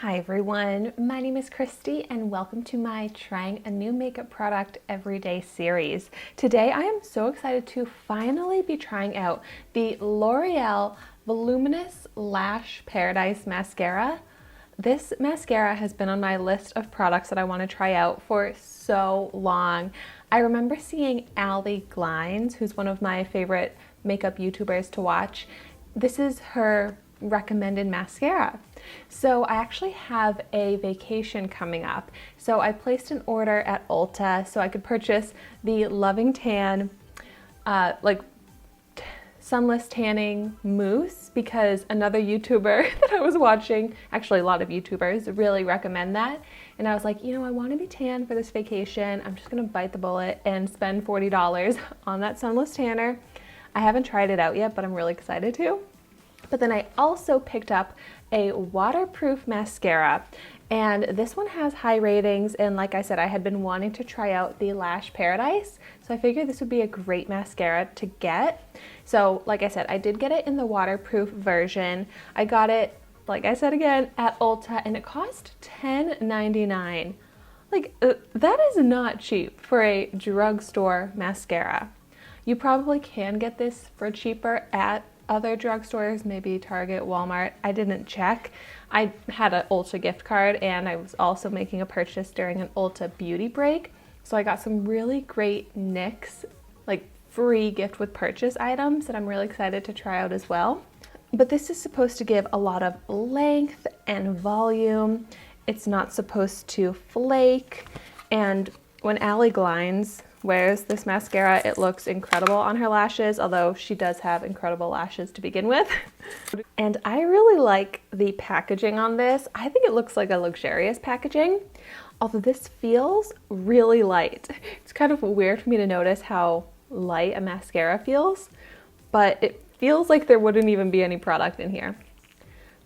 Hi everyone, my name is Christy and welcome to my Trying a New Makeup Product Everyday series. Today I am so excited to finally be trying out the L'Oreal Voluminous Lash Paradise Mascara. This mascara has been on my list of products that I want to try out for so long. I remember seeing Allie Glines, who's one of my favorite makeup YouTubers to watch. This is her recommended mascara. So I actually have a vacation coming up. So I placed an order at Ulta so I could purchase the Loving Tan sunless tanning mousse because another YouTuber that I was watching, actually a lot of YouTubers, really recommend that. And I was like, I want to be tan for this vacation. I'm just gonna bite the bullet and spend $40 on that sunless tanner. I haven't tried it out yet, but I'm really excited to. But then I also picked up a waterproof mascara, and this one has high ratings, and like I said, I had been wanting to try out the Lash Paradise, so I figured this would be a great mascara to get. So like I said, I did get it in the waterproof version. I got it, like I said again, at Ulta, and it cost $10.99. That is not cheap for a drugstore mascara. You probably can get this for cheaper at other drugstores, maybe Target, Walmart. I didn't check. I had an Ulta gift card and I was also making a purchase during an Ulta beauty break. So I got some really great NYX, like free gift with purchase items that I'm really excited to try out as well. But this is supposed to give a lot of length and volume. It's not supposed to flake. And when Allie Glines wears this mascara, it looks incredible on her lashes, although she does have incredible lashes to begin with. And I really like the packaging on this. I think it looks like a luxurious packaging, although this feels really light. It's kind of weird for me to notice how light a mascara feels, but it feels like there wouldn't even be any product in here.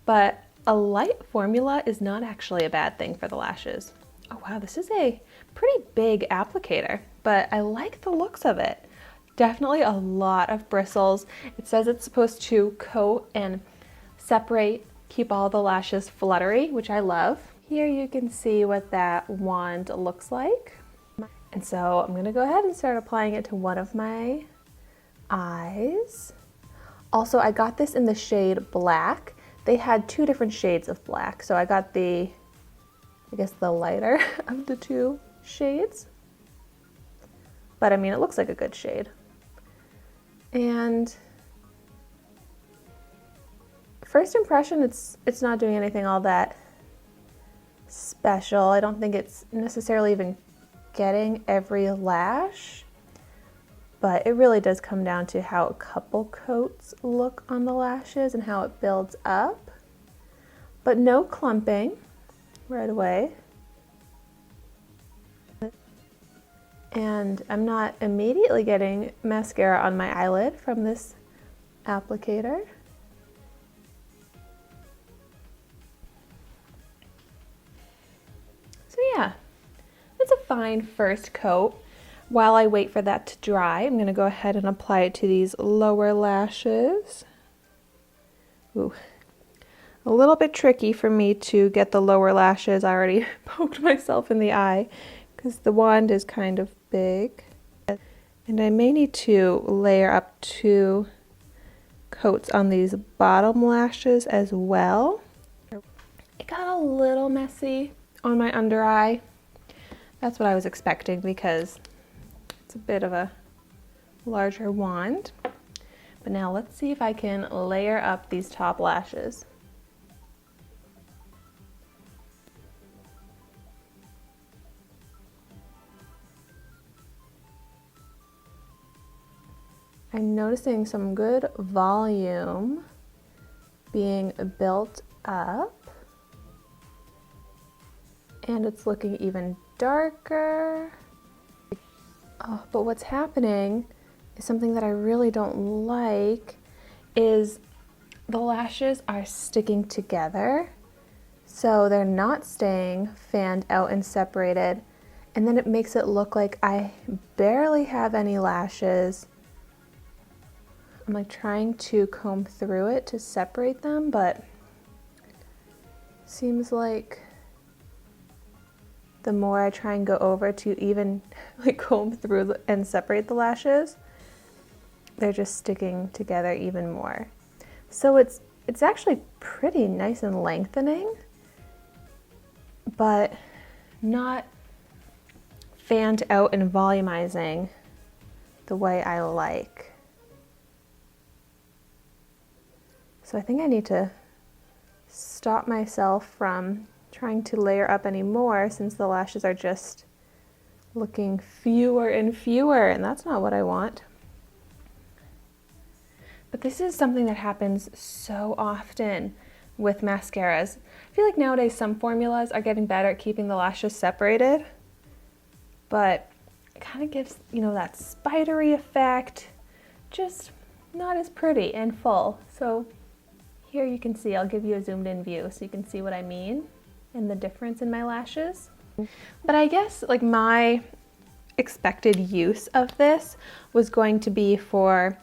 But a light formula is not actually a bad thing for the lashes. Oh wow, this is a pretty big applicator, but I like the looks of it. Definitely a lot of bristles. It says it's supposed to coat and separate, keep all the lashes fluttery, which I love. Here you can see what that wand looks like. And so I'm gonna go ahead and start applying it to one of my eyes. Also, I got this in the shade Black. They had two different shades of black, so I got the lighter of the two shades. But I mean, it looks like a good shade. And first impression, it's not doing anything all that special. I don't think it's necessarily even getting every lash, but it really does come down to how a couple coats look on the lashes and how it builds up. But no clumping right away. And I'm not immediately getting mascara on my eyelid from this applicator. So yeah, it's a fine first coat. While I wait for that to dry, I'm gonna go ahead and apply it to these lower lashes. Ooh. A little bit tricky for me to get the lower lashes. I already poked myself in the eye because the wand is kind of big. And I may need to layer up 2 coats on these bottom lashes as well. It got a little messy on my under eye. That's what I was expecting because it's a bit of a larger wand. But now let's see if I can layer up these top lashes. I'm noticing some good volume being built up, and it's looking even darker. Oh, but what's happening is something that I really don't like is the lashes are sticking together, so they're not staying fanned out and separated, and then it makes it look like I barely have any lashes. I'm like trying to comb through it to separate them, but Seems like the more I try and go over to even like comb through and separate the lashes, they're just sticking together even more. So it's actually pretty nice and lengthening, but not fanned out and volumizing the way I like. So I think I need to stop myself from trying to layer up any more, since the lashes are just looking fewer and fewer, and that's not what I want. But this is something that happens so often with mascaras. I feel like nowadays some formulas are getting better at keeping the lashes separated, but it kind of gives, you know, that spidery effect, just not as pretty and full. So here you can see, I'll give you a zoomed in view so you can see what I mean and the difference in my lashes. But I guess like my expected use of this was going to be for,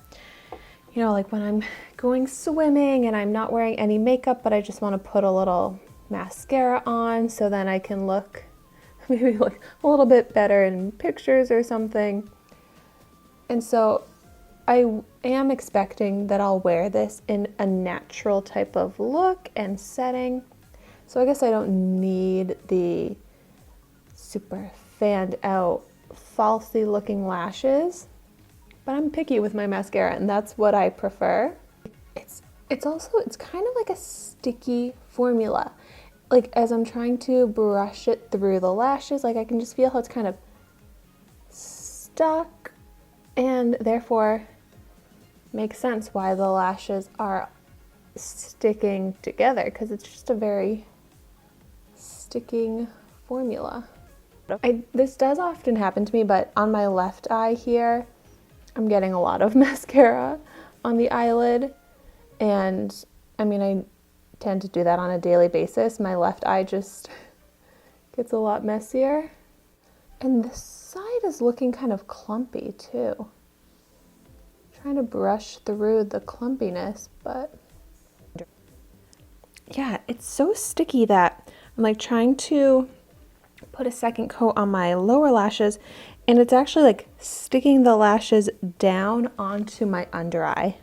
you know, like when I'm going swimming and I'm not wearing any makeup, but I just want to put a little mascara on so then I can look maybe like a little bit better in pictures or something. And so I am expecting that I'll wear this in a natural type of look and setting. So I guess I don't need the super fanned out, falsy looking lashes, but I'm picky with my mascara and that's what I prefer. It's kind of like a sticky formula. Like as I'm trying to brush it through the lashes, like I can just feel how it's kind of stuck, and therefore makes sense why the lashes are sticking together, because it's just a very sticking formula. This does often happen to me, but on my left eye here, I'm getting a lot of mascara on the eyelid, and I mean, I tend to do that on a daily basis. My left eye just gets a lot messier. And this side is looking kind of clumpy too. Trying to brush through the clumpiness, but yeah, it's so sticky that I'm like trying to put a second coat on my lower lashes, and it's actually like sticking the lashes down onto my under eye.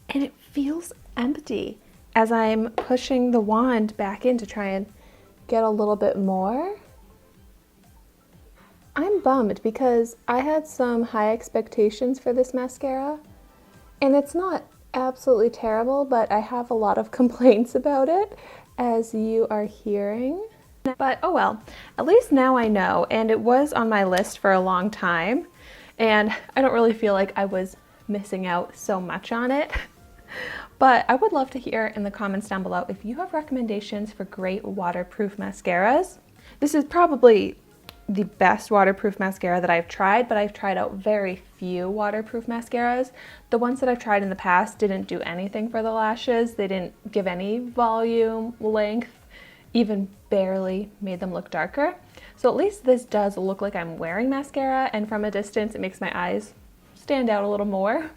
And it feels empty as I'm pushing the wand back in to try and get a little bit more. I'm bummed because I had some high expectations for this mascara, and it's not absolutely terrible, but I have a lot of complaints about it, as you are hearing. But oh well, at least now I know, and it was on my list for a long time, and I don't really feel like I was missing out so much on it. But I would love to hear in the comments down below if you have recommendations for great waterproof mascaras. This is probably the best waterproof mascara that I've tried, but I've tried out very few waterproof mascaras. The ones that I've tried in the past didn't do anything for the lashes. They didn't give any volume, length, even barely made them look darker. So at least this does look like I'm wearing mascara, and from a distance it makes my eyes stand out a little more.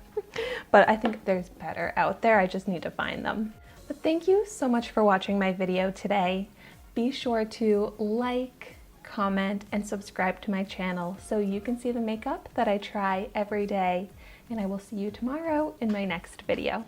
But I think there's better out there, I just need to find them. But thank you so much for watching my video today. Be sure to like, comment, and subscribe to my channel so you can see the makeup that I try every day. And I will see you tomorrow in my next video.